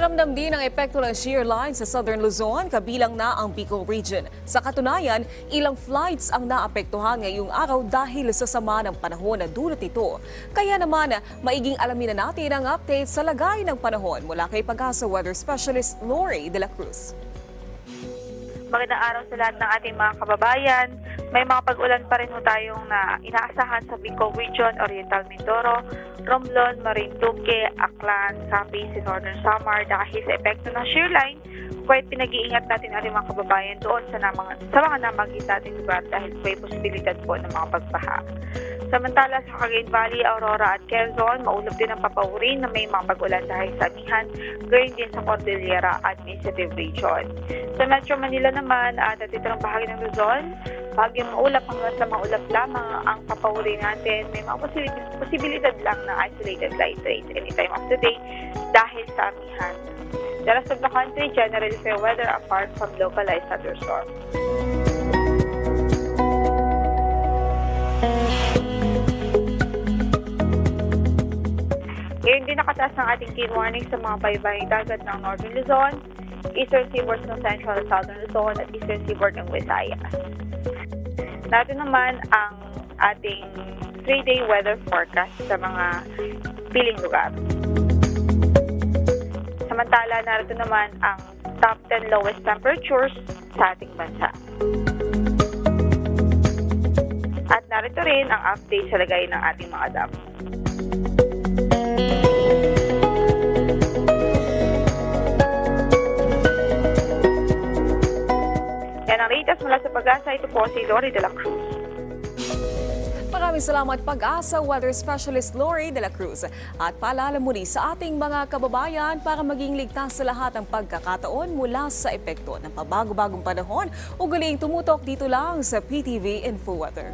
Ramdam din ang epekto ng shear line sa Southern Luzon, kabilang na ang Bicol Region. Sa katunayan, ilang flights ang naapektuhan ngayong araw dahil sa sama ng panahon na dulot ito. Kaya naman, maiging alamin na natin ang update sa lagay ng panahon mula kay Pag-asa Weather Specialist Lori de la Cruz. Magandang araw sa lahat ng ating mga kababayan. May mga pag-ulan pa rin tayong na inaasahan sa Bicol Region, Oriental Mindoro, Romblon, Marinduque, Aklan, Capiz, Northern Samar dahil sa epekto ng shear line. Kahit pinag-iingat natin ang mga kababayan doon sa mga namagit natin lugar dahil may posibilidad po ng mga pagbaha. Samantala sa Cagayan Valley, Aurora at Quezon, maulap din ang papaurin na may mga pag-ulan dahil sa amihan, gayon din sa Cordillera Administrative Region. Sa Metro Manila naman at natitirang bahagi ng Luzon, bagyong maulap hanggang sa maulap lamang ang papaurin natin. May mga posibilidad lang ng isolated light rain anytime of the day dahil sa amihan. The rest of the country, generally fair weather apart from localized thunderstorms. Ngayon din nakataas ng ating teen warning sa mga baybaying dagat ng Northern Luzon, Eastern Seaboard ng Central and Southern Luzon at Eastern Seaboard ng Visayas. Narito naman ang ating 3-day weather forecast sa mga piling lugar. Samantala, narito naman ang top 10 lowest temperatures sa ating bansa. At narito rin ang update sa lagay ng ating mga dam. Yan ang latest mula sa Pag-asa. Ito po si Lori de la Cruz. Maraming salamat Pag-asa Weather Specialist Lori de la Cruz. At paalala muli sa ating mga kababayan para maging ligtas sa lahat ng pagkakataon mula sa epekto ng pabago-bagong panahon. Ugaling tumutok dito lang sa PTV Info Weather.